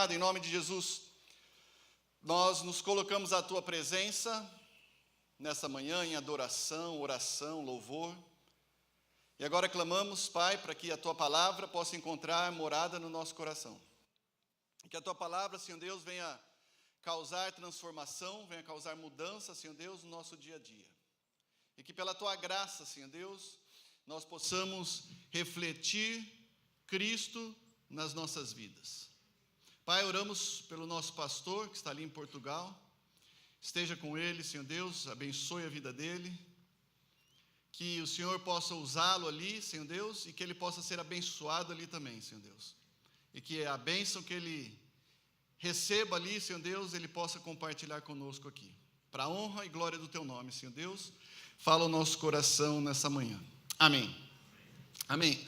Em nome de Jesus, nós nos colocamos à Tua presença nessa manhã em adoração, oração, louvor. E agora clamamos, Pai, para que a Tua palavra possa encontrar morada no nosso coração. E que a Tua palavra, Senhor Deus, venha causar transformação, venha causar mudança, Senhor Deus, no nosso dia a dia. E que pela Tua graça, Senhor Deus, nós possamos refletir Cristo nas nossas vidas. Pai, oramos pelo nosso pastor que está ali em Portugal. Esteja com ele, Senhor Deus, abençoe a vida dele. Que o Senhor possa usá-lo ali, Senhor Deus, e que ele possa ser abençoado ali também, Senhor Deus. E que a bênção que ele receba ali, Senhor Deus, ele possa compartilhar conosco aqui. Para a honra e glória do Teu nome, Senhor Deus, fala o nosso coração nessa manhã. Amém. Amém.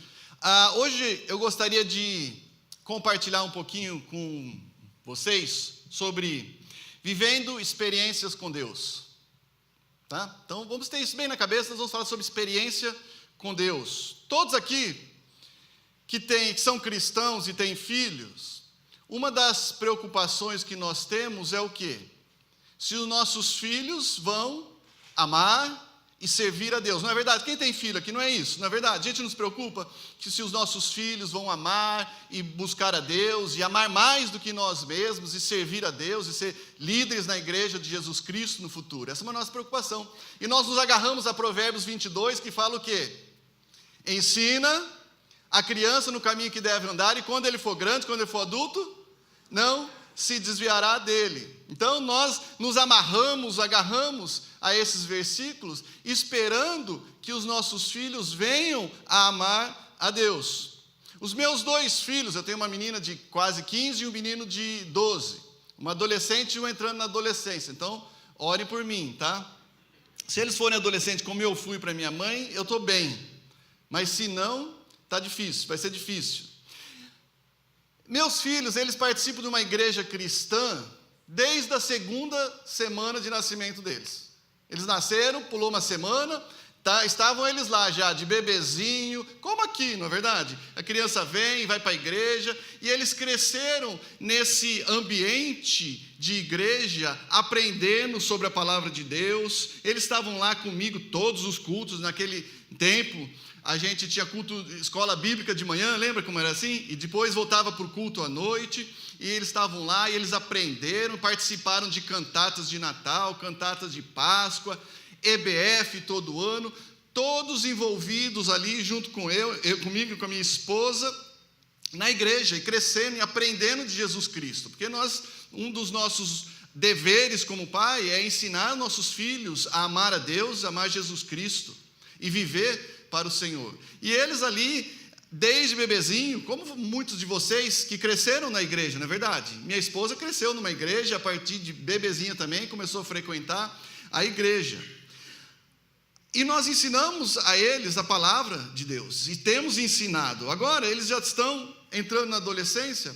Hoje eu gostaria de compartilhar um pouquinho com vocês sobre vivendo experiências com Deus. Tá? Então vamos ter isso bem na cabeça, nós vamos falar sobre experiência com Deus. Todos aqui que são cristãos e têm filhos, uma das preocupações que nós temos é o quê? Se os nossos filhos vão amar e servir a Deus. Não é verdade? Quem tem filho aqui não é isso, não é verdade? A gente nos preocupa que se os nossos filhos vão amar e buscar a Deus, e amar mais do que nós mesmos, e servir a Deus, e ser líderes na igreja de Jesus Cristo no futuro. Essa é uma nossa preocupação. E nós nos agarramos a Provérbios 22, que fala o quê? Ensina a criança no caminho que deve andar, e quando ele for grande, quando ele for adulto, não se desviará dele. Então nós nos agarramos a esses versículos, esperando que os nossos filhos venham a amar a Deus. Os meus 2 filhos, eu tenho uma menina de quase 15 e um menino de 12, uma adolescente e um entrando na adolescência, então ore por mim, tá? Se eles forem adolescentes como eu fui para minha mãe, eu estou bem, mas se não, está difícil, vai ser difícil. Meus filhos, eles participam de uma igreja cristã desde a 2ª semana de nascimento deles. Eles nasceram, pulou uma semana, estavam eles lá já de bebezinho, como aqui, não é verdade? A criança vem, vai para a igreja, e eles cresceram nesse ambiente de igreja, aprendendo sobre a palavra de Deus. Eles estavam lá comigo todos os cultos, naquele tempo. A gente tinha culto, escola bíblica de manhã, lembra como era assim? E depois voltava para o culto à noite, e eles estavam lá, e eles aprenderam, participaram de cantatas de Natal, cantatas de Páscoa, EBF todo ano, todos envolvidos ali, junto com comigo e com a minha esposa, na igreja, e crescendo e aprendendo de Jesus Cristo, porque um dos nossos deveres como pai é ensinar nossos filhos a amar a Deus, a amar Jesus Cristo, e viver para o Senhor. E eles ali, desde bebezinho, como muitos de vocês que cresceram na igreja, não é verdade? Minha esposa cresceu numa igreja, a partir de bebezinha também, começou a frequentar a igreja. E nós ensinamos a eles a palavra de Deus, e temos ensinado. Agora, eles já estão entrando na adolescência,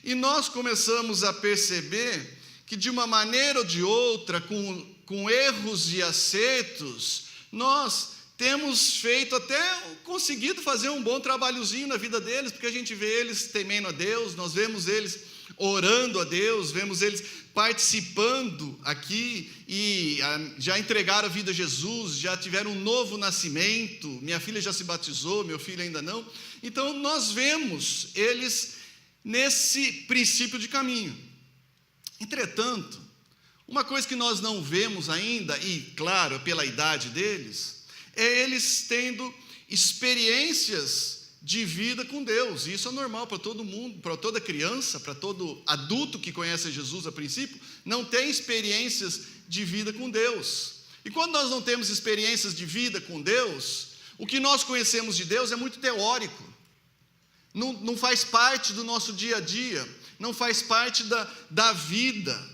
e nós começamos a perceber que de uma maneira ou de outra, com erros e acertos, nós temos conseguido fazer um bom trabalhozinho na vida deles, porque a gente vê eles temendo a Deus, nós vemos eles orando a Deus, vemos eles participando aqui, e já entregaram a vida a Jesus, já tiveram um novo nascimento, minha filha já se batizou, meu filho ainda não. Então nós vemos eles nesse princípio de caminho. Entretanto, uma coisa que nós não vemos ainda, e claro, pela idade deles, é eles tendo experiências de vida com Deus. E isso é normal para todo mundo, para toda criança, para todo adulto que conhece Jesus a princípio, não tem experiências de vida com Deus. E quando nós não temos experiências de vida com Deus, o que nós conhecemos de Deus é muito teórico. Não faz parte do nosso dia a dia, não faz parte da vida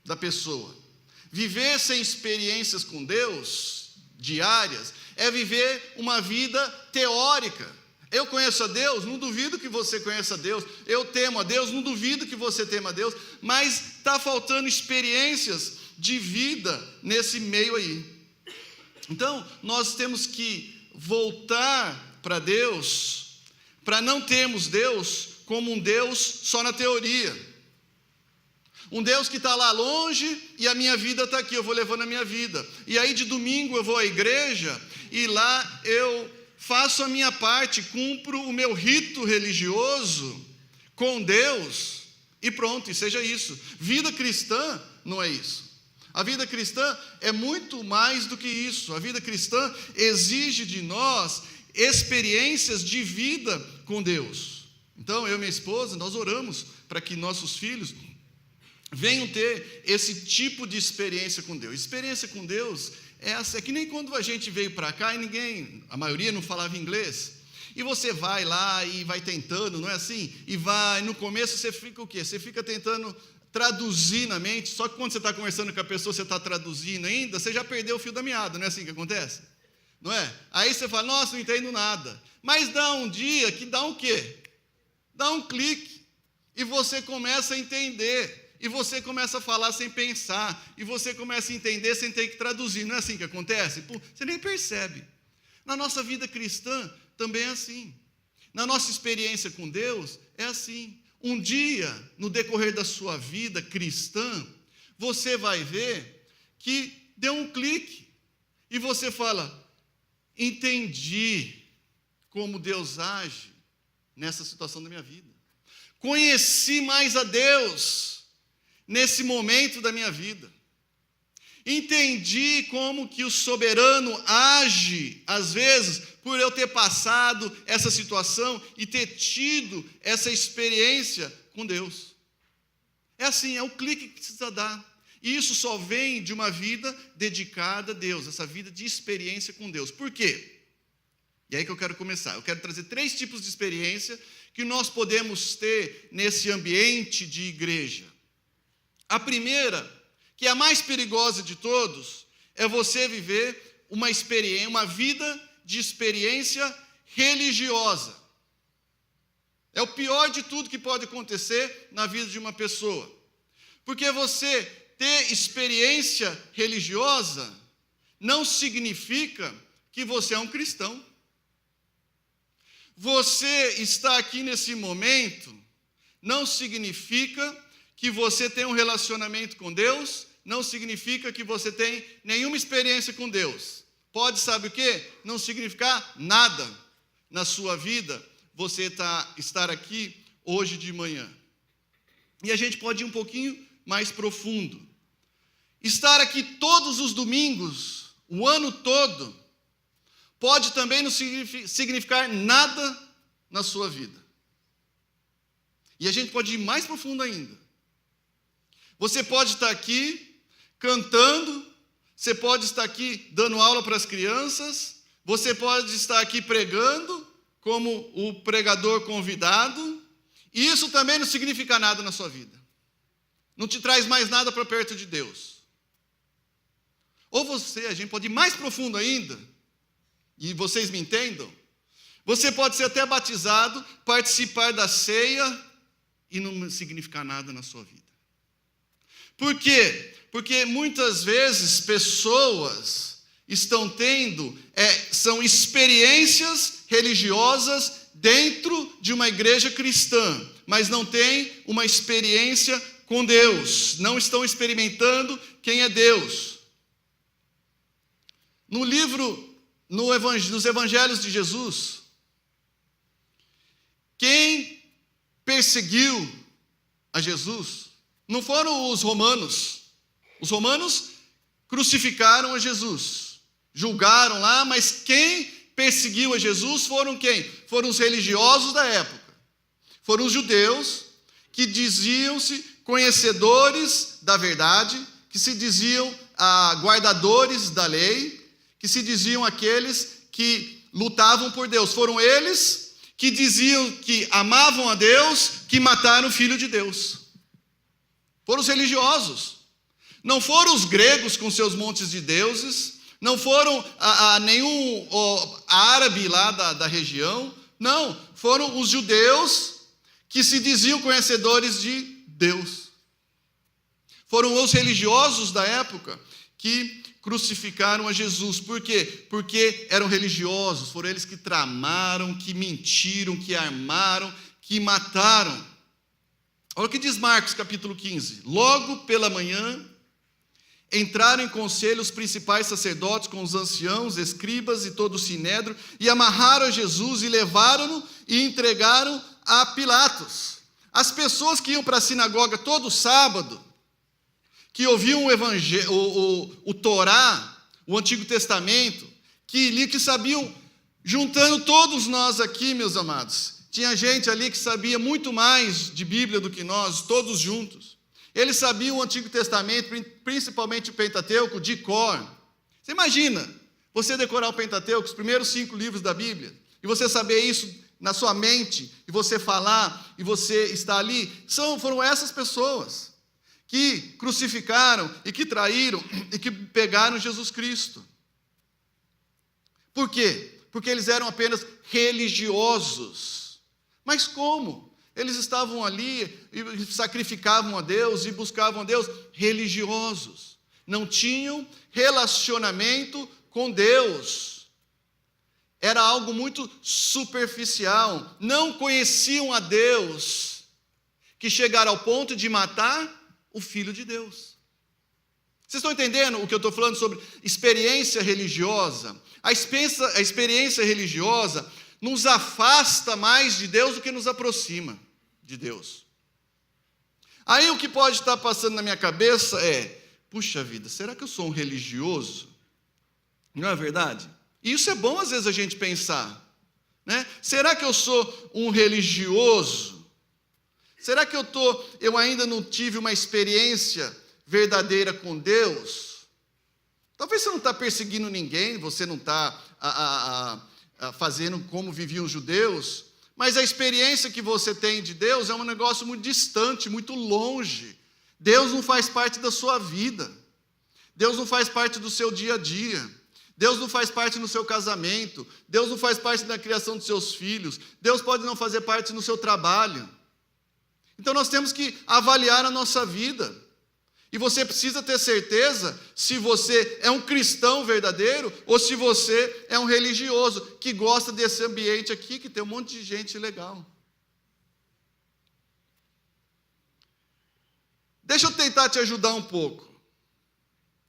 da pessoa. Viver sem experiências com Deus diárias é viver uma vida teórica. Eu conheço a Deus, não duvido que você conheça a Deus. Eu temo a Deus, não duvido que você tema a Deus. Mas está faltando experiências de vida nesse meio aí. Então, nós temos que voltar para Deus, para não termos Deus como um Deus só na teoria. Um Deus que está lá longe e a minha vida está aqui, eu vou levando a minha vida. E aí de domingo eu vou à igreja e lá eu faço a minha parte, cumpro o meu rito religioso com Deus e pronto, e seja isso. Vida cristã não é isso. A vida cristã é muito mais do que isso. A vida cristã exige de nós experiências de vida com Deus. Então, eu e minha esposa, nós oramos para que nossos filhos venham ter esse tipo de experiência com Deus. Experiência com Deus é que nem quando a gente veio para cá e a maioria não falava inglês. E você vai lá e vai tentando, não é assim? E vai, no começo você fica o quê? Você fica tentando traduzir na mente, só que quando você está conversando com a pessoa, você está traduzindo ainda, você já perdeu o fio da meada, não é assim que acontece? Não é? Aí você fala, nossa, não entendo nada. Mas dá um dia que dá um quê? Dá um clique, e você começa a entender, e você começa a falar sem pensar, e você começa a entender sem ter que traduzir, não é assim que acontece? Pô, você nem percebe. Na nossa vida cristã também é assim. Na nossa experiência com Deus é assim. Um dia, no decorrer da sua vida cristã, você vai ver que deu um clique e você fala, entendi como Deus age nessa situação da minha vida. Conheci mais a Deus nesse momento da minha vida. Entendi como que o soberano age, às vezes, por eu ter passado essa situação e ter tido essa experiência com Deus. É assim, é o clique que precisa dar. E isso só vem de uma vida dedicada a Deus, essa vida de experiência com Deus. Por quê? E aí que eu quero começar. Eu quero trazer 3 tipos de experiência que nós podemos ter nesse ambiente de igreja. A primeira, que é a mais perigosa de todos, é você viver uma vida de experiência religiosa. É o pior de tudo que pode acontecer na vida de uma pessoa. Porque você ter experiência religiosa não significa que você é um cristão. Você está aqui nesse momento não significa que você tem um relacionamento com Deus, não significa que você tem nenhuma experiência com Deus. Pode, sabe o quê? Não significar nada na sua vida você estar aqui hoje de manhã. E a gente pode ir um pouquinho mais profundo. Estar aqui todos os domingos, o ano todo, pode também não significar nada na sua vida. E a gente pode ir mais profundo ainda. Você pode estar aqui cantando, você pode estar aqui dando aula para as crianças, você pode estar aqui pregando como o pregador convidado, e isso também não significa nada na sua vida. Não te traz mais nada para perto de Deus. Ou a gente pode ir mais profundo ainda, e vocês me entendam, você pode ser até batizado, participar da ceia, e não significar nada na sua vida. Por quê? Porque muitas vezes pessoas estão tendo, são experiências religiosas dentro de uma igreja cristã, mas não tem uma experiência com Deus, não estão experimentando quem é Deus. Nos evangelhos de Jesus, quem perseguiu a Jesus não foram os romanos. Os romanos crucificaram a Jesus, julgaram lá, mas quem perseguiu a Jesus foram quem? Foram os religiosos da época. Foram os judeus que diziam-se conhecedores da verdade, que se diziam guardadores da lei, que se diziam aqueles que lutavam por Deus. Foram eles que diziam que amavam a Deus, que mataram o Filho de Deus. Foram os religiosos. Não foram os gregos com seus montes de deuses, não foram nenhum árabe lá da região, não, foram os judeus que se diziam conhecedores de Deus. Foram os religiosos da época que crucificaram a Jesus. Por quê? Porque eram religiosos, foram eles que tramaram, que mentiram, que armaram, que mataram. Olha o que diz Marcos capítulo 15. Logo pela manhã, entraram em conselho os principais sacerdotes com os anciãos, escribas e todo o sinédrio, e amarraram a Jesus e levaram-no e entregaram a Pilatos. As pessoas que iam para a sinagoga todo sábado, que ouviam o Torá, o Antigo Testamento, que sabiam, juntando todos nós aqui, meus amados, tinha gente ali que sabia muito mais de Bíblia do que nós, todos juntos. Eles sabiam o Antigo Testamento, principalmente o Pentateuco, de cor. Você imagina, você decorar o Pentateuco, os primeiros 5 livros da Bíblia, e você saber isso na sua mente, e você falar, e você estar ali. Foram essas pessoas que crucificaram, e que traíram, e que pegaram Jesus Cristo. Por quê? Porque eles eram apenas religiosos. Mas como? Eles estavam ali e sacrificavam a Deus e buscavam a Deus, religiosos. Não tinham relacionamento com Deus. Era algo muito superficial. Não conheciam a Deus, que chegaram ao ponto de matar o Filho de Deus. Vocês estão entendendo o que eu estou falando sobre experiência religiosa? A experiência religiosa nos afasta mais de Deus do que nos aproxima de Deus. Aí o que pode estar passando na minha cabeça é: puxa vida, será que eu sou um religioso? Não é verdade? E isso é bom às vezes a gente pensar, né? Será que eu sou um religioso? Será que eu ainda não tive uma experiência verdadeira com Deus? Talvez você não está perseguindo ninguém, você não está fazendo como viviam os judeus, mas a experiência que você tem de Deus é um negócio muito distante, muito longe. Deus não faz parte da sua vida. Deus não faz parte do seu dia a dia. Deus não faz parte no seu casamento. Deus não faz parte na criação dos seus filhos. Deus pode não fazer parte no seu trabalho. Então nós temos que avaliar a nossa vida. E você precisa ter certeza se você é um cristão verdadeiro ou se você é um religioso que gosta desse ambiente aqui, que tem um monte de gente legal. Deixa eu tentar te ajudar um pouco.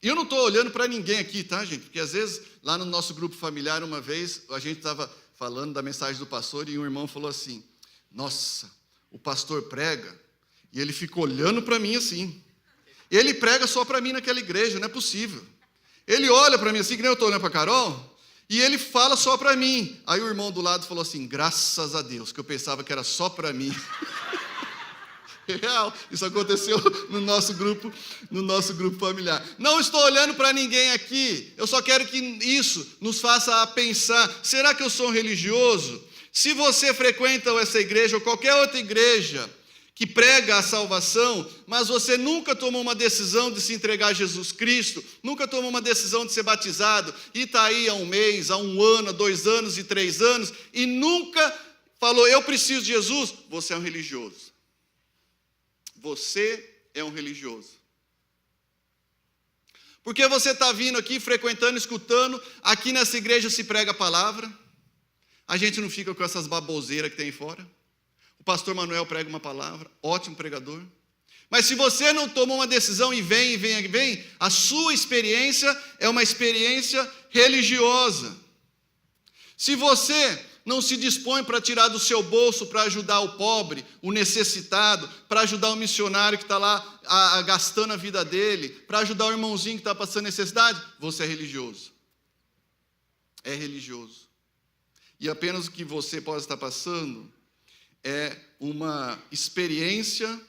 E eu não estou olhando para ninguém aqui, tá, gente? Porque às vezes, lá no nosso grupo familiar, uma vez, a gente estava falando da mensagem do pastor e um irmão falou assim: nossa, o pastor prega e ele fica olhando para mim assim. Ele prega só para mim naquela igreja, não é possível. Ele olha para mim assim, que nem eu estou olhando para a Carol, e ele fala só para mim. Aí o irmão do lado falou assim: graças a Deus, que eu pensava que era só para mim. Real, isso aconteceu no nosso grupo familiar. Não estou olhando para ninguém aqui, eu só quero que isso nos faça a pensar: será que eu sou um religioso? Se você frequenta essa igreja ou qualquer outra igreja que prega a salvação, mas você nunca tomou uma decisão de se entregar a Jesus Cristo, nunca tomou uma decisão de ser batizado, e está aí há 1 mês, há 1 ano, há 2 anos e 3 anos, e nunca falou: eu preciso de Jesus, você é um religioso. Você é um religioso. Porque você está vindo aqui, frequentando, escutando, aqui nessa igreja se prega a palavra, a gente não fica com essas baboseiras que tem fora. O pastor Manuel prega uma palavra, ótimo pregador. Mas se você não tomou uma decisão e vem, a sua experiência é uma experiência religiosa. Se você não se dispõe para tirar do seu bolso para ajudar o pobre, o necessitado, para ajudar o missionário que está lá gastando a vida dele, para ajudar o irmãozinho que está passando necessidade, você é religioso. É religioso. E apenas o que você pode estar passando é uma experiência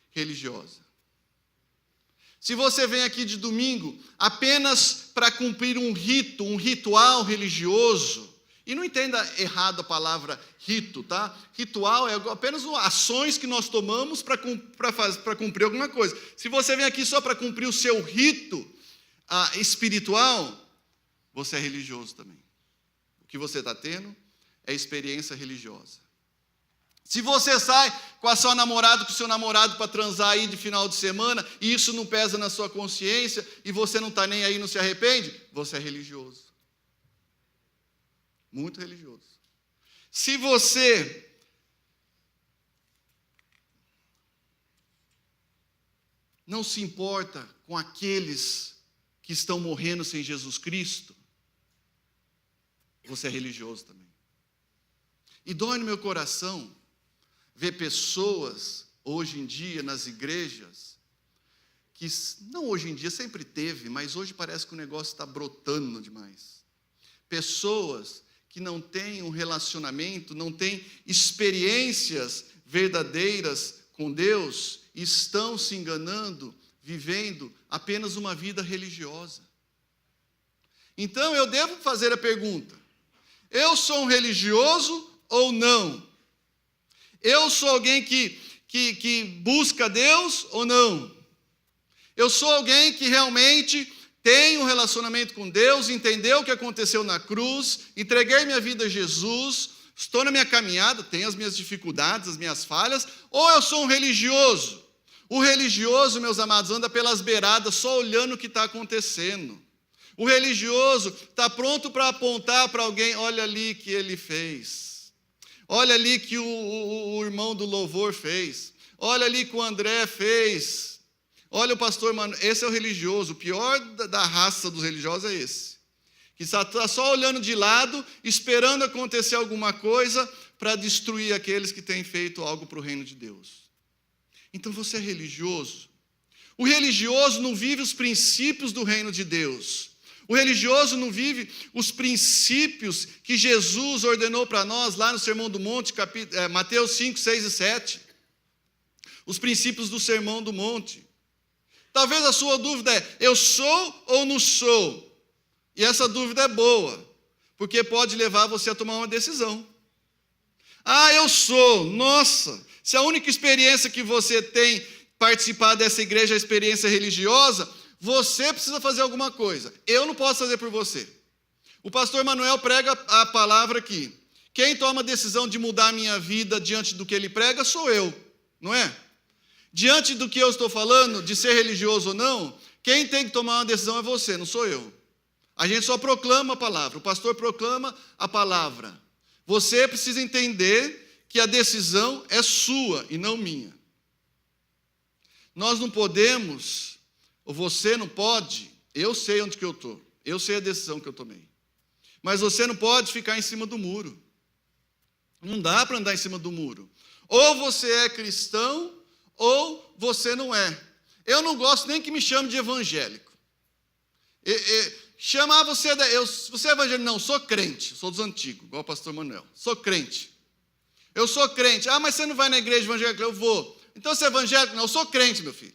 religiosa. Se você vem aqui de domingo apenas para cumprir um rito, um ritual religioso, e não entenda errado a palavra rito, tá? Ritual é apenas ações que nós tomamos para cumprir alguma coisa. Se você vem aqui só para cumprir o seu rito espiritual, você é religioso também. O que você está tendo é experiência religiosa. Se você sai com a sua namorada, com o seu namorado para transar aí de final de semana, e isso não pesa na sua consciência, e você não está nem aí, não se arrepende, você é religioso. Muito religioso. Se você não se importa com aqueles que estão morrendo sem Jesus Cristo, você é religioso também. E dói no meu coração ver pessoas, hoje em dia, nas igrejas, que, não hoje em dia, sempre teve, mas hoje parece que o negócio está brotando demais. Pessoas que não têm um relacionamento, não têm experiências verdadeiras com Deus, estão se enganando, vivendo apenas uma vida religiosa. Então eu devo fazer a pergunta: eu sou um religioso ou não? Eu sou alguém que busca Deus ou não? Eu sou alguém que realmente tem um relacionamento com Deus, entendeu o que aconteceu na cruz, entreguei minha vida a Jesus, estou na minha caminhada, tenho as minhas dificuldades, as minhas falhas, ou eu sou um religioso? O religioso, meus amados, anda pelas beiradas só olhando o que está acontecendo. O religioso está pronto para apontar para alguém: olha ali que ele fez, olha ali que o irmão do louvor fez, olha ali que o André fez, olha o pastor Mano. Esse é o religioso. O pior da raça dos religiosos é esse, que está só olhando de lado, esperando acontecer alguma coisa para destruir aqueles que têm feito algo para o reino de Deus. Então você é religioso? O religioso não vive os princípios do reino de Deus. O religioso não vive os princípios que Jesus ordenou para nós lá no Sermão do Monte, Mateus 5, 6 e 7. Os princípios do Sermão do Monte. Talvez a sua dúvida é: eu sou ou não sou? E essa dúvida é boa, porque pode levar você a tomar uma decisão. Ah, eu sou. Nossa, se a única experiência que você tem participar dessa igreja é a experiência religiosa, você precisa fazer alguma coisa. Eu não posso fazer por você. O pastor Manuel prega a palavra aqui. Quem toma a decisão de mudar a minha vida diante do que ele prega sou eu, não é? Diante do que eu estou falando, de ser religioso ou não, quem tem que tomar uma decisão é você, não sou eu. A gente só proclama a palavra, o pastor proclama a palavra. Você precisa entender que a decisão é sua e não minha. Nós não podemos, ou você não pode, eu sei onde que eu estou, eu sei a decisão que eu tomei. Mas você não pode ficar em cima do muro. Não dá para andar em cima do muro. Ou você é cristão, ou você não é. Eu não gosto nem que me chame de evangélico. Chamar você é evangélico? Não, sou crente, sou dos antigos, igual o pastor Manuel. Sou crente. Eu sou crente. Ah, mas você não vai na igreja evangélica? Eu vou. Então você é evangélico? Não, eu sou crente, meu filho.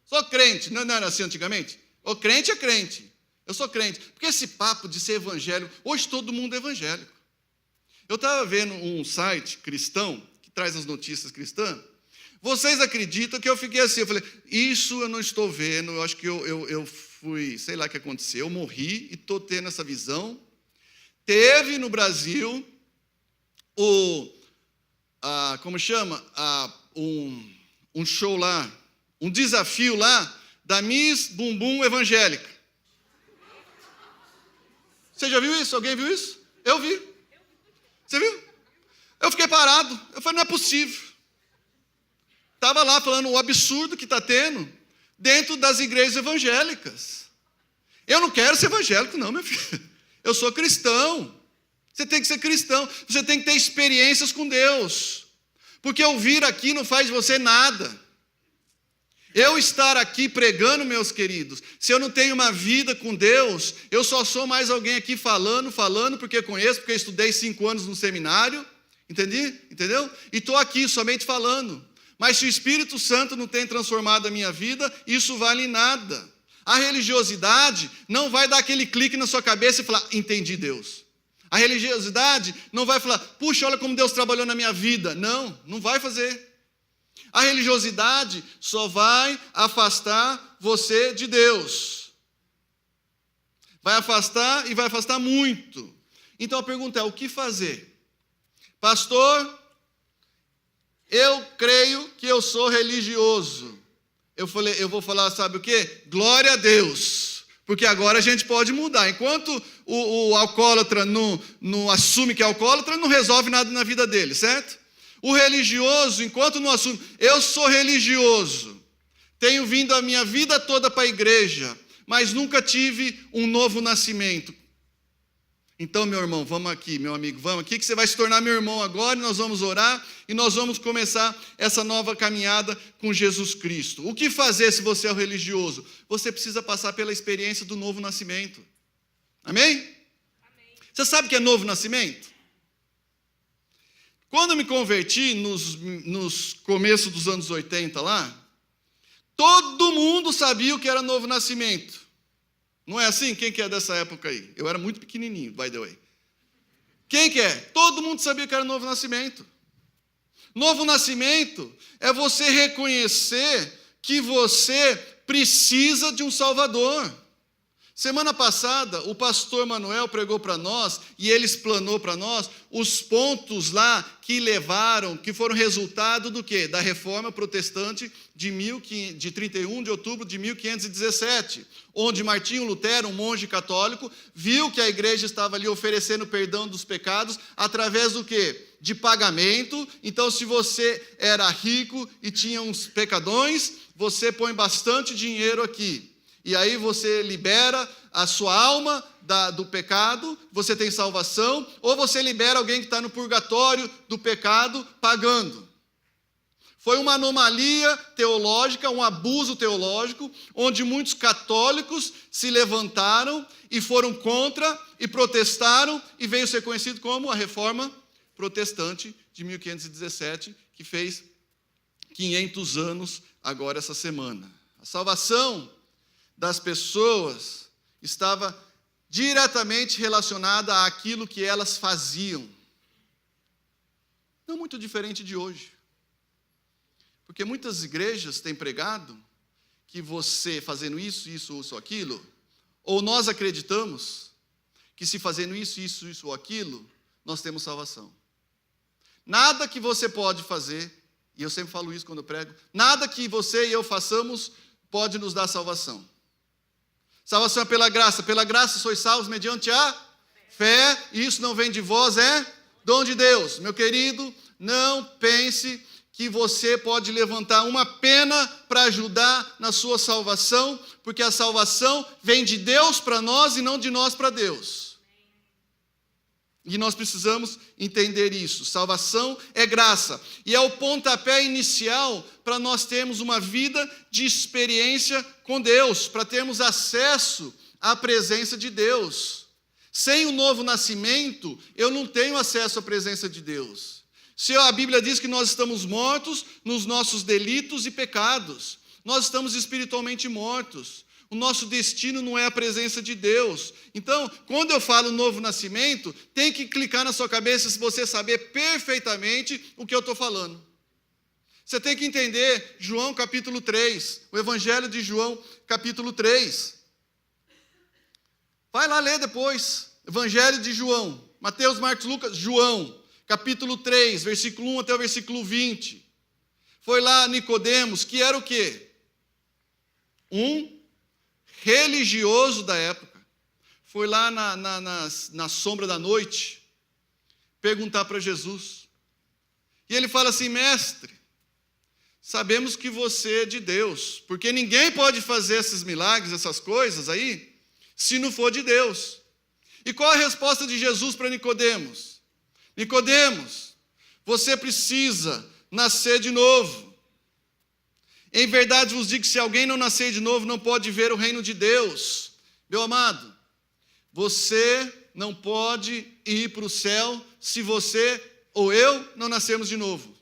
Sou crente. Não era assim antigamente? O crente é crente. Eu sou crente. Porque esse papo de ser evangélico, hoje todo mundo é evangélico. Eu estava vendo um site cristão, que traz as notícias cristãs. Vocês acreditam que eu fiquei assim? Eu falei, isso eu não estou vendo, eu acho que eu fui, sei lá o que aconteceu, eu morri e estou tendo essa visão. Teve no Brasil como chama? Um show lá, um desafio lá da Miss Bumbum evangélica. Você já viu isso? Alguém viu isso? Eu vi. Você viu? Eu fiquei parado. Eu falei, não é possível. Estava lá falando o absurdo que está tendo dentro das igrejas evangélicas. Eu não quero ser evangélico, não, meu filho. Eu sou cristão. Você tem que ser cristão. Você tem que ter experiências com Deus. Porque ouvir aqui não faz de você nada. Eu estar aqui pregando, meus queridos, se eu não tenho uma vida com Deus, eu só sou mais alguém aqui falando, porque conheço, porque estudei 5 anos no seminário, entendeu? E estou aqui somente falando. Mas se o Espírito Santo não tem transformado a minha vida, isso vale nada. A religiosidade não vai dar aquele clique na sua cabeça e falar, entendi Deus. A religiosidade não vai falar, puxa, olha como Deus trabalhou na minha vida. Não, não vai fazer. A religiosidade só vai afastar você de Deus. Vai afastar e vai afastar muito. Então a pergunta é, o que fazer? Pastor, eu creio que eu sou religioso. Eu vou falar, sabe o quê? Glória a Deus. Porque agora a gente pode mudar. Enquanto o alcoólatra não assume que é alcoólatra, não resolve nada na vida dele, certo? O religioso, enquanto não assume, eu sou religioso, tenho vindo a minha vida toda para a igreja, mas nunca tive um novo nascimento. Então, meu irmão, vamos aqui, meu amigo, vamos aqui, que você vai se tornar meu irmão agora, e nós vamos orar, e nós vamos começar essa nova caminhada com Jesus Cristo. O que fazer se você é o religioso? Você precisa passar pela experiência do novo nascimento. Amém? Amém. Você sabe o que é novo nascimento? Quando eu me converti, nos começos dos anos 80 lá, todo mundo sabia o que era novo nascimento. Não é assim? Quem que é dessa época aí? Eu era muito pequenininho, by the way. Quem que é? Todo mundo sabia que era novo nascimento. Novo nascimento é você reconhecer que você precisa de um Salvador. Semana passada, o pastor Manuel pregou para nós, e ele explanou para nós, os pontos lá que foram resultado do quê? Da reforma protestante de 31 de outubro de 1517, onde Martinho Lutero, um monge católico, viu que a igreja estava ali oferecendo perdão dos pecados, através do quê? De pagamento. Então, se você era rico e tinha uns pecadões, você põe bastante dinheiro aqui. E aí você libera a sua alma do pecado, você tem salvação, ou você libera alguém que está no purgatório do pecado pagando. Foi uma anomalia teológica, um abuso teológico, onde muitos católicos se levantaram e foram contra e protestaram, e veio ser conhecido como a Reforma Protestante de 1517, que fez 500 anos agora essa semana. A salvação das pessoas estava diretamente relacionada àquilo que elas faziam. Não muito diferente de hoje. Porque muitas igrejas têm pregado que você fazendo isso, aquilo, ou nós acreditamos que se fazendo isso ou aquilo, nós temos salvação. Nada que você pode fazer, e eu sempre falo isso quando eu prego, nada que você e eu façamos pode nos dar salvação. Salvação é pela graça sois salvos mediante a fé, e isso não vem de vós, é dom de Deus. Meu querido, não pense que você pode levantar uma pena para ajudar na sua salvação, porque a salvação vem de Deus para nós e não de nós para Deus. E nós precisamos entender isso. Salvação é graça. E é o pontapé inicial para nós termos uma vida de experiência com Deus, para termos acesso à presença de Deus. Sem o novo nascimento, eu não tenho acesso à presença de Deus. Se a Bíblia diz que nós estamos mortos nos nossos delitos e pecados, nós estamos espiritualmente mortos. O nosso destino não é a presença de Deus. Então, quando eu falo novo nascimento, tem que clicar na sua cabeça se você saber perfeitamente o que eu estou falando. Você tem que entender João capítulo 3, o Evangelho de João capítulo 3. Vai lá ler depois, Evangelho de João, Mateus, Marcos, Lucas, João, capítulo 3, versículo 1 até o versículo 20. Foi lá Nicodemos, que era o quê? Um religioso da época, foi lá na sombra da noite, perguntar para Jesus, e ele fala assim: mestre, sabemos que você é de Deus, porque ninguém pode fazer esses milagres, essas coisas aí, se não for de Deus. E qual a resposta de Jesus para Nicodemos? Nicodemos, você precisa nascer de novo. Em verdade vos digo que se alguém não nascer de novo, não pode ver o reino de Deus. Meu amado, você não pode ir para o céu se você ou eu não nascermos de novo.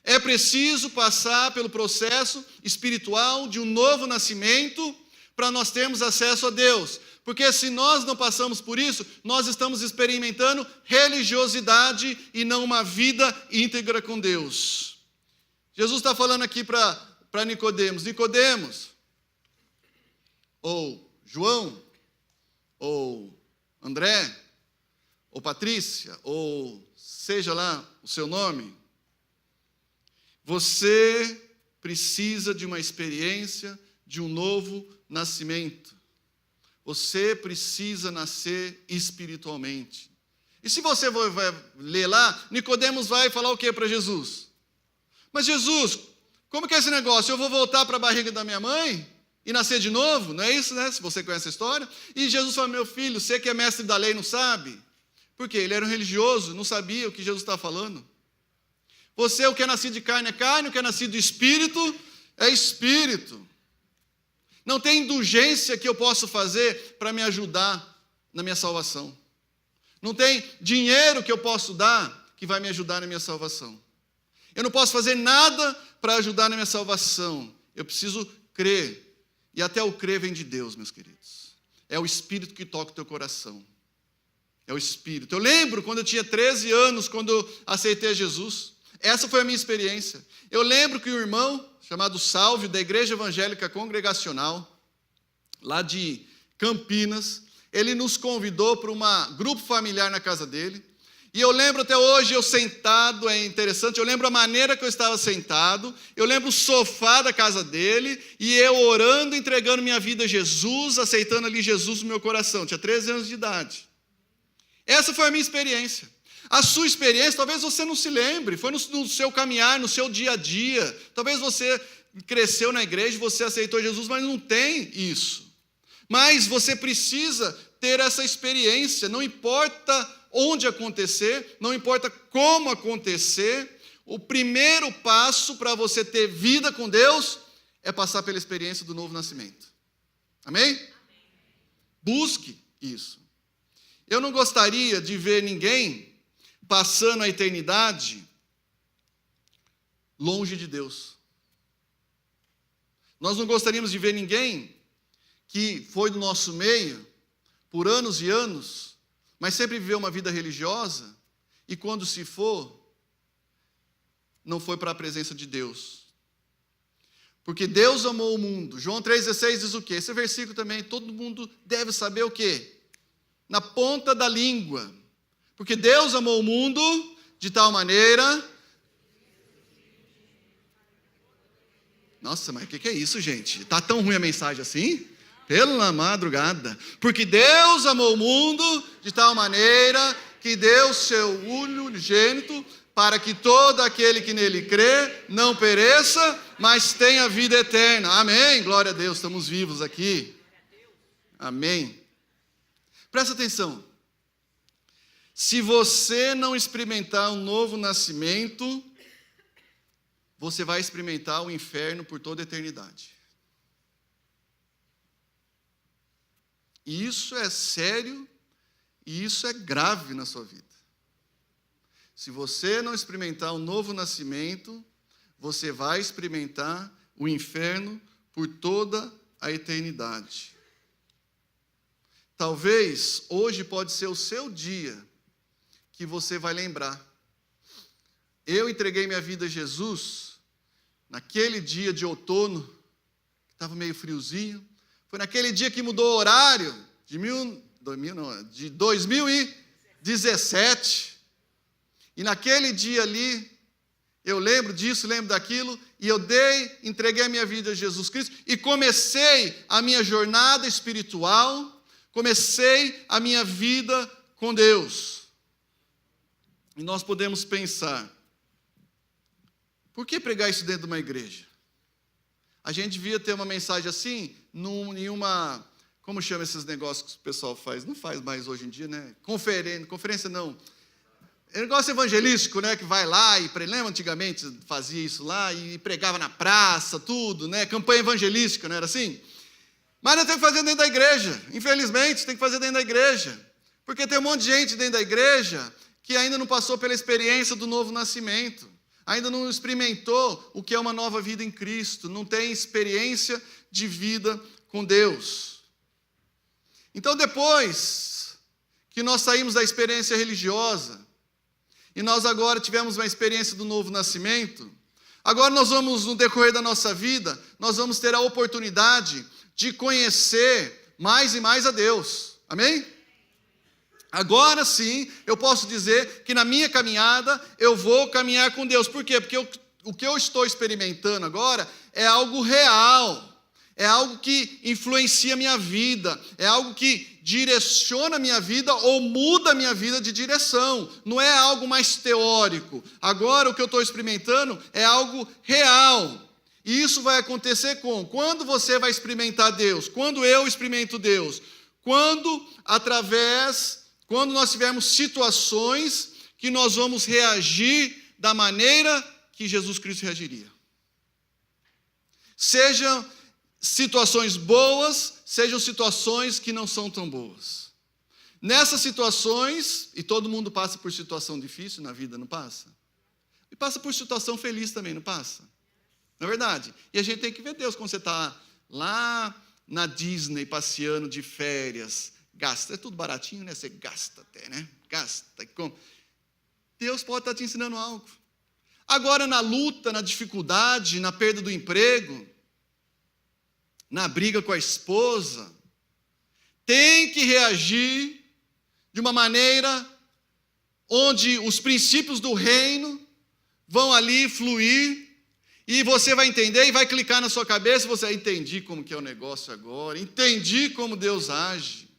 É preciso passar pelo processo espiritual de um novo nascimento para nós termos acesso a Deus. Porque se nós não passamos por isso, nós estamos experimentando religiosidade e não uma vida íntegra com Deus. Jesus está falando aqui para Nicodemos. Nicodemos, ou João, ou André, ou Patrícia, ou seja lá o seu nome, você precisa de uma experiência de um novo nascimento. Você precisa nascer espiritualmente. E se você vai ler lá, Nicodemos vai falar o que para Jesus? Mas Jesus, Como que é esse negócio? Eu vou voltar para a barriga da minha mãe e nascer de novo? Não é isso, né? Se você conhece a história. E Jesus fala, meu filho, você que é mestre da lei não sabe? Por quê? Ele era um religioso, não sabia o que Jesus estava falando. Você, o que é nascido de carne é carne, o que é nascido de espírito é espírito. Não tem indulgência que eu possa fazer para me ajudar na minha salvação. Não tem dinheiro que eu possa dar que vai me ajudar na minha salvação. Eu não posso fazer nada para ajudar na minha salvação. Eu preciso crer. E até o crer vem de Deus, meus queridos. É o Espírito que toca o teu coração. É o Espírito. Eu lembro quando eu tinha 13 anos, quando eu aceitei Jesus. Essa foi a minha experiência. Eu lembro que um irmão, chamado Sálvio, da Igreja Evangélica Congregacional, lá de Campinas, ele nos convidou para um grupo familiar na casa dele. E eu lembro até hoje, eu sentado, é interessante, eu lembro a maneira que eu estava sentado, eu lembro o sofá da casa dele, e eu orando, entregando minha vida a Jesus, aceitando ali Jesus no meu coração. Tinha 13 anos de idade. Essa foi a minha experiência. A sua experiência, talvez você não se lembre, foi no seu caminhar, no seu dia a dia. Talvez você cresceu na igreja, você aceitou Jesus, mas não tem isso. Mas você precisa ter essa experiência, não importa onde acontecer, não importa como acontecer, o primeiro passo para você ter vida com Deus é passar pela experiência do novo nascimento. Amém? Busque isso. Eu não gostaria de ver ninguém passando a eternidade longe de Deus. Nós não gostaríamos de ver ninguém que foi do nosso meio por anos e anos, mas sempre viveu uma vida religiosa, e quando se for, não foi para a presença de Deus. Porque Deus amou o mundo. João 3,16 diz o quê? Esse versículo também, todo mundo deve saber o quê? Na ponta da língua. Porque Deus amou o mundo de tal maneira... Nossa, mas o que é isso, gente? Está tão ruim a mensagem assim? Pela madrugada. Porque Deus amou o mundo de tal maneira que deu seu unigênito para que todo aquele que nele crê não pereça, mas tenha vida eterna. Amém? Glória a Deus, estamos vivos aqui. Amém. Presta atenção. Se você não experimentar um novo nascimento, você vai experimentar o inferno por toda a eternidade. E isso é sério e isso é grave na sua vida. Se você não experimentar um novo nascimento, você vai experimentar o inferno por toda a eternidade. Talvez hoje pode ser o seu dia que você vai lembrar. Eu entreguei minha vida a Jesus naquele dia de outono, que estava meio friozinho. Foi naquele dia que mudou o horário de 2017. E naquele dia ali, eu lembro disso, lembro daquilo, e eu entreguei a minha vida a Jesus Cristo e comecei a minha jornada espiritual, comecei a minha vida com Deus. E nós podemos pensar, por que pregar isso dentro de uma igreja? A gente devia ter uma mensagem assim, em uma, como chama esses negócios que o pessoal faz? Não faz mais hoje em dia, né? Conferência não. É um negócio evangelístico, né? Que vai lá e lembra antigamente fazia isso lá e pregava na praça, tudo, né? Campanha evangelística, não era assim? Mas nós temos que fazer dentro da igreja. Infelizmente, tem que fazer dentro da igreja. Porque tem um monte de gente dentro da igreja que ainda não passou pela experiência do novo nascimento. Ainda não experimentou o que é uma nova vida em Cristo. Não tem experiência de vida com Deus. Então, depois que nós saímos da experiência religiosa, e nós agora tivemos uma experiência do novo nascimento, agora nós vamos, no decorrer da nossa vida, nós vamos ter a oportunidade de conhecer mais e mais a Deus. Amém? Agora sim, eu posso dizer que na minha caminhada, eu vou caminhar com Deus. Por quê? Porque o que eu estou experimentando agora é algo real. É algo que influencia a minha vida. É algo que direciona a minha vida ou muda a minha vida de direção. Não é algo mais teórico. Agora o que eu estou experimentando é algo real. E isso vai acontecer quando você vai experimentar Deus, quando eu experimento Deus, quando nós tivermos situações que nós vamos reagir da maneira que Jesus Cristo reagiria. Sejam situações boas, sejam situações que não são tão boas. Nessas situações, e todo mundo passa por situação difícil na vida, não passa? E passa por situação feliz também, não passa? Não é verdade? E a gente tem que ver Deus quando você está lá na Disney, passeando de férias, gasta, é tudo baratinho, né? Você gasta até, né? Gasta. Deus pode estar te ensinando algo. Agora, na luta, na dificuldade, na perda do emprego, na briga com a esposa, tem que reagir de uma maneira onde os princípios do reino vão ali fluir, e você vai entender e vai clicar na sua cabeça, você entendi como que é o negócio agora, entendi como Deus age.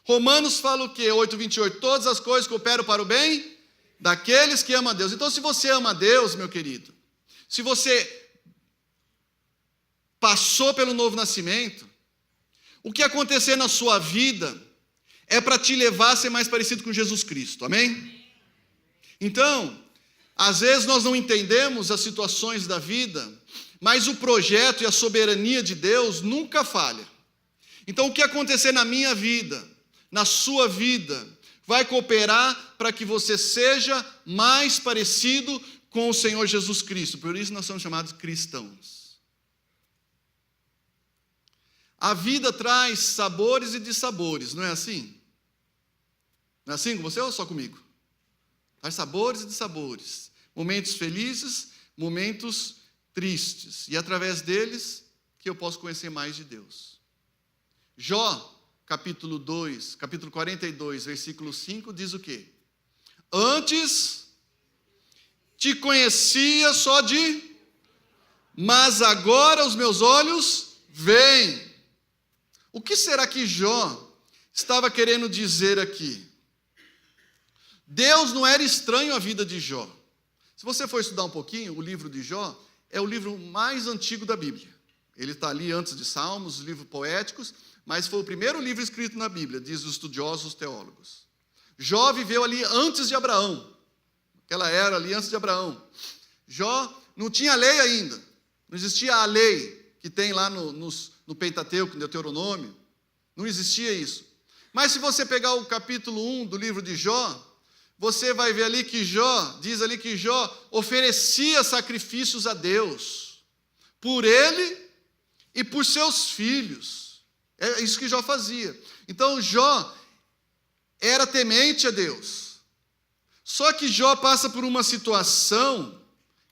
Romanos fala o quê? 8:28, todas as coisas cooperam para o bem daqueles que amam a Deus. Então, se você ama a Deus, meu querido, se você passou pelo novo nascimento, o que acontecer na sua vida é para te levar a ser mais parecido com Jesus Cristo, amém? Então, às vezes nós não entendemos as situações da vida, mas o projeto e a soberania de Deus nunca falha. Então, o que acontecer na minha vida, na sua vida, vai cooperar para que você seja mais parecido com o Senhor Jesus Cristo. Por isso nós somos chamados cristãos. A vida traz sabores e dissabores, não é assim? Não é assim com você ou só comigo? Traz sabores e dissabores. Momentos felizes, momentos tristes. E através deles que eu posso conhecer mais de Deus. Jó, capítulo 42, versículo 5, diz o quê? Antes te conhecia só mas agora os meus olhos veem. O que será que Jó estava querendo dizer aqui? Deus não era estranho à vida de Jó. Se você for estudar um pouquinho, o livro de Jó é o livro mais antigo da Bíblia. Ele está ali antes de Salmos, livros poéticos, mas foi o primeiro livro escrito na Bíblia, diz os estudiosos, os teólogos. Jó viveu ali antes de Abraão, aquela era ali antes de Abraão. Jó não tinha lei ainda, não existia a lei que tem lá no Pentateuco, no Deuteronômio, não existia isso. Mas se você pegar o capítulo 1 do livro de Jó, você vai ver ali que Jó, diz ali que Jó oferecia sacrifícios a Deus, por ele e por seus filhos. É isso que Jó fazia. Então Jó era temente a Deus. Só que Jó passa por uma situação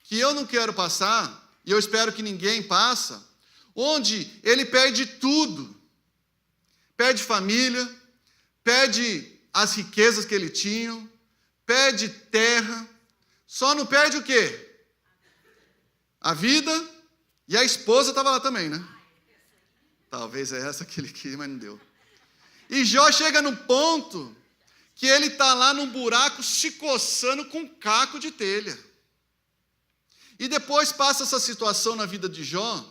que eu não quero passar, e eu espero que ninguém passe, onde ele perde tudo. Perde família, perde as riquezas que ele tinha, perde terra, só não perde o quê? A vida, e a esposa estava lá também, né? Talvez é essa que ele queria, mas não deu. E Jó chega num ponto que ele está lá num buraco se coçando com um caco de telha. E depois passa essa situação na vida de Jó,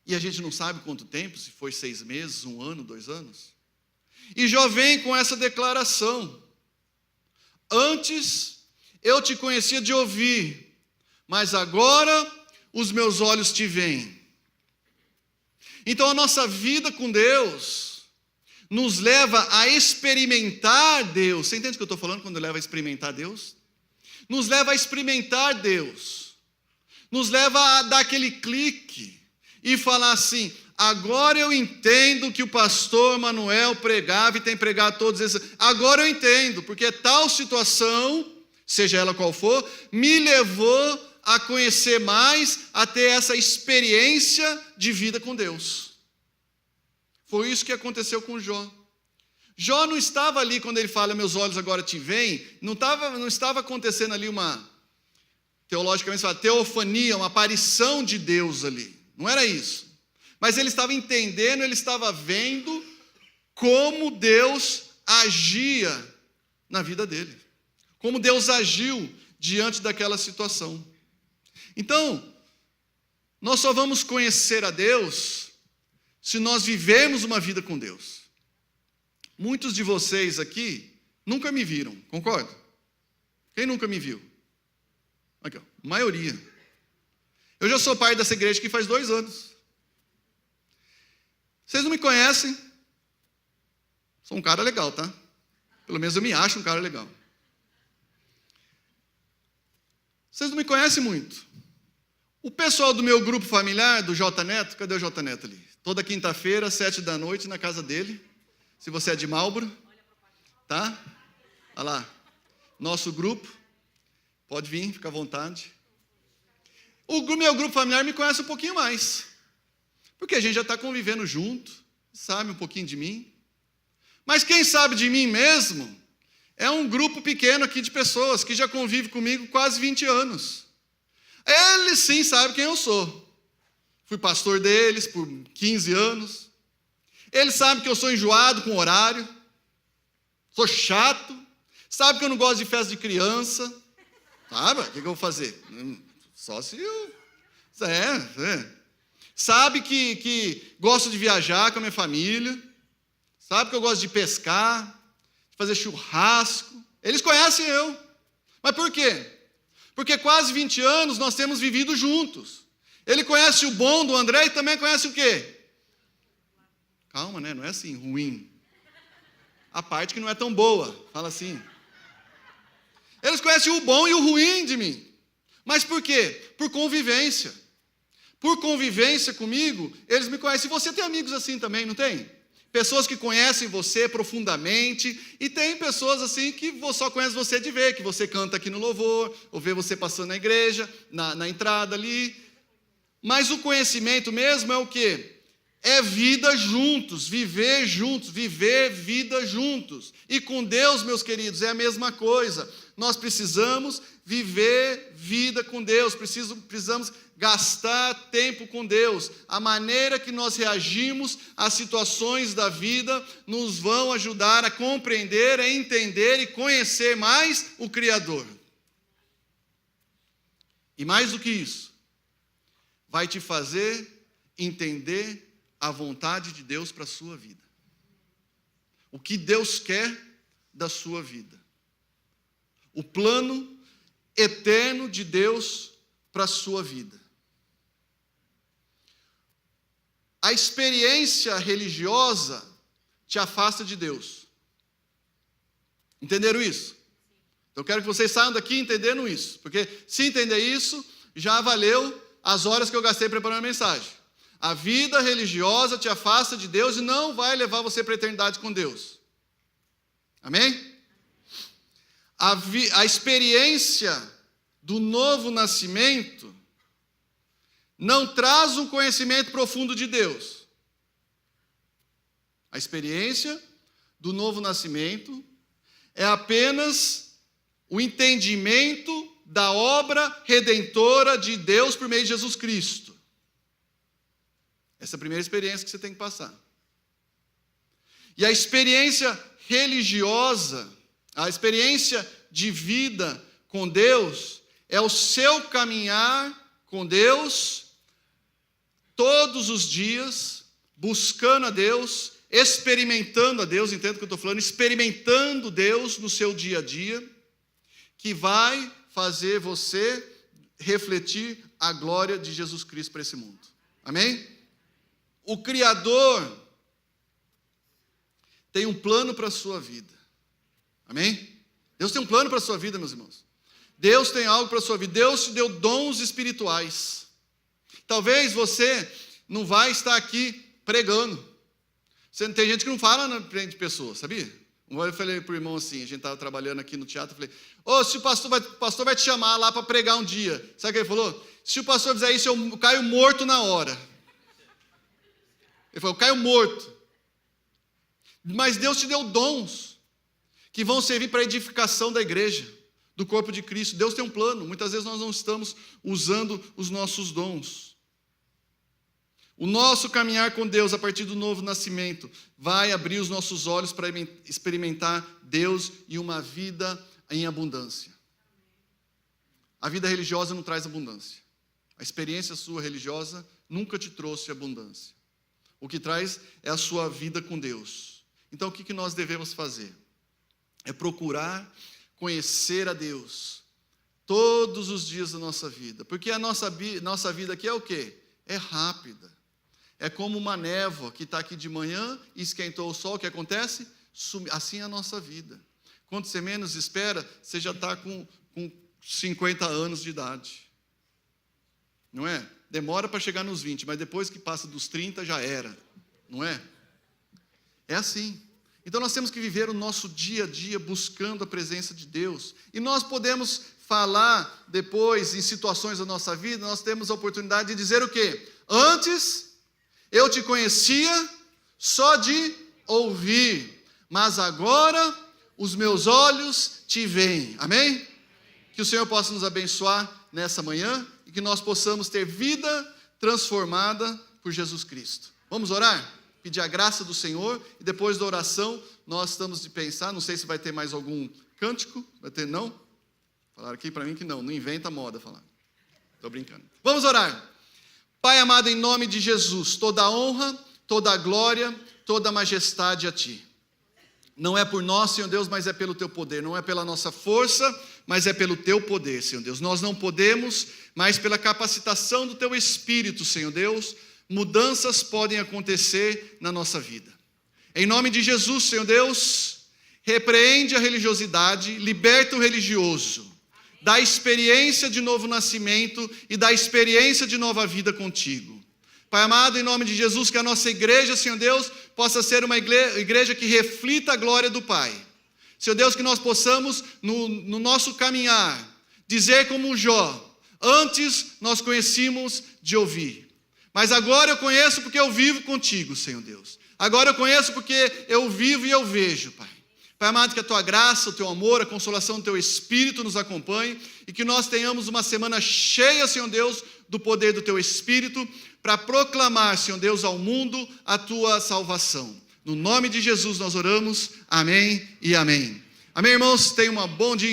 e a gente não sabe quanto tempo, se foi 6 meses, 1 ano, 2 anos. E Jó vem com essa declaração: antes eu te conhecia de ouvir, mas agora os meus olhos te veem. Então a nossa vida com Deus nos leva a experimentar Deus. Você entende o que eu estou falando quando leva a experimentar Deus? Nos leva a experimentar Deus. Nos leva a dar aquele clique e falar assim: agora eu entendo que o pastor Manuel pregava e tem pregado todos esses. Agora eu entendo, porque tal situação, seja ela qual for, me levou a conhecer mais, a ter essa experiência de vida com Deus. Foi isso que aconteceu com Jó. Jó não estava ali quando ele fala, meus olhos agora te veem, não estava acontecendo ali uma, teologicamente, uma teofania, uma aparição de Deus ali. Não era isso. Mas ele estava entendendo, ele estava vendo como Deus agia na vida dele. Como Deus agiu diante daquela situação. Então, nós só vamos conhecer a Deus se nós vivermos uma vida com Deus. Muitos de vocês aqui nunca me viram, concorda? Quem nunca me viu? Aqui, ó, maioria. Eu já sou parte dessa igreja aqui faz 2 anos. Vocês não me conhecem? Sou um cara legal, tá? Pelo menos eu me acho um cara legal. Vocês não me conhecem muito. O pessoal do meu grupo familiar, do J Neto, cadê o J Neto ali? Toda quinta-feira, 19h, na casa dele. Se você é de Marlboro, tá? Olha lá. Nosso grupo. Pode vir, fica à vontade. O meu grupo familiar me conhece um pouquinho mais. Porque a gente já está convivendo junto, sabe um pouquinho de mim. Mas quem sabe de mim mesmo é um grupo pequeno aqui de pessoas que já convive comigo quase 20 anos. Eles sim sabem quem eu sou. Fui pastor deles por 15 anos. Eles sabem que eu sou enjoado com horário. Sou chato. Sabem que eu não gosto de festa de criança. Sabe? O que eu vou fazer? Só se eu... Sabe que gosto de viajar com a minha família. Sabe que eu gosto de pescar, de fazer churrasco. Eles conhecem eu. Mas por quê? Porque quase 20 anos nós temos vivido juntos. Ele conhece o bom do André e também conhece o quê? Calma, né? Não é assim, ruim. A parte que não é tão boa, fala assim. Eles conhecem o bom e o ruim de mim. Mas por quê? Por convivência. Por convivência comigo, eles me conhecem. E você tem amigos assim também, não tem? Pessoas que conhecem você profundamente, e tem pessoas assim que só conhecem você de ver, que você canta aqui no louvor, ou vê você passando na igreja, na entrada ali. Mas o conhecimento mesmo é o quê? É vida juntos, viver vida juntos. E com Deus, meus queridos, é a mesma coisa. Nós precisamos viver vida com Deus, precisamos gastar tempo com Deus. A maneira que nós reagimos às situações da vida nos vão ajudar a compreender, a entender e conhecer mais o Criador. E mais do que isso, vai te fazer entender a vontade de Deus para a sua vida. O que Deus quer da sua vida. O plano eterno de Deus para a sua vida. A experiência religiosa te afasta de Deus. Entenderam isso? Então eu quero que vocês saiam daqui entendendo isso. Porque se entender isso, já valeu as horas que eu gastei preparando a mensagem. A vida religiosa te afasta de Deus e não vai levar você para a eternidade com Deus. Amém? A experiência do novo nascimento não traz um conhecimento profundo de Deus. A experiência do novo nascimento é apenas o entendimento da obra redentora de Deus por meio de Jesus Cristo. Essa é a primeira experiência que você tem que passar. E a experiência religiosa, a experiência de vida com Deus, é o seu caminhar com Deus todos os dias, buscando a Deus, experimentando a Deus, entenda o que eu estou falando, experimentando Deus no seu dia a dia, que vai fazer você refletir a glória de Jesus Cristo para esse mundo. Amém? O Criador tem um plano para a sua vida. Amém? Deus tem um plano para a sua vida, meus irmãos. Deus tem algo para a sua vida. Deus te deu dons espirituais. Talvez você não vai estar aqui pregando. Tem gente que não fala na frente de pessoas, sabia? Uma vez eu falei para o irmão assim, a gente estava trabalhando aqui no teatro, eu falei, se o pastor vai te chamar lá para pregar um dia. Sabe o que ele falou? Se o pastor fizer isso, eu caio morto na hora. Ele falou, eu caio morto. Mas Deus te deu dons que vão servir para a edificação da igreja, do corpo de Cristo. Deus tem um plano. Muitas vezes nós não estamos usando os nossos dons. O nosso caminhar com Deus a partir do novo nascimento vai abrir os nossos olhos para experimentar Deus e uma vida em abundância. A vida religiosa não traz abundância. A experiência sua religiosa nunca te trouxe abundância. O que traz é a sua vida com Deus. Então, o que nós devemos fazer? É procurar conhecer a Deus todos os dias da nossa vida. Porque a nossa vida aqui é o quê? É rápida. É como uma névoa que está aqui de manhã e esquentou o sol. O que acontece? Assim é a nossa vida. Quando você menos espera, você já está com 50 anos de idade. Não é? Demora para chegar nos 20, mas depois que passa dos 30 já era. Não é? É assim. Então nós temos que viver o nosso dia a dia buscando a presença de Deus. E nós podemos falar depois, em situações da nossa vida, nós temos a oportunidade de dizer o quê? Antes, eu te conhecia só de ouvir, mas agora os meus olhos te veem. Amém? Que o Senhor possa nos abençoar nessa manhã e que nós possamos ter vida transformada por Jesus Cristo. Vamos orar? Pedir a graça do Senhor e depois da oração nós estamos de pensar, não sei se vai ter mais algum cântico, vai ter não? Falaram aqui para mim que não inventa moda falar. Estou brincando. Vamos orar. Pai amado, em nome de Jesus, toda a honra, toda a glória, toda a majestade a Ti. Não é por nós, Senhor Deus, mas é pelo Teu poder. Não é pela nossa força, mas é pelo Teu poder, Senhor Deus. Nós não podemos, mas pela capacitação do Teu Espírito, Senhor Deus, mudanças podem acontecer na nossa vida. Em nome de Jesus, Senhor Deus, repreende a religiosidade, liberta o religioso, dá experiência de novo nascimento e dá experiência de nova vida contigo. Pai amado, em nome de Jesus, que a nossa igreja, Senhor Deus, possa ser uma igreja que reflita a glória do Pai. Senhor Deus, que nós possamos, no nosso caminhar, dizer como Jó, antes nós conhecíamos de ouvir, mas agora eu conheço porque eu vivo contigo, Senhor Deus. Agora eu conheço porque eu vivo e eu vejo, Pai. Pai amado, que a Tua graça, o Teu amor, a consolação do Teu Espírito nos acompanhe e que nós tenhamos uma semana cheia, Senhor Deus, do poder do Teu Espírito para proclamar, Senhor Deus, ao mundo a Tua salvação. No nome de Jesus nós oramos. Amém e amém. Amém, irmãos? Tenham um bom dia.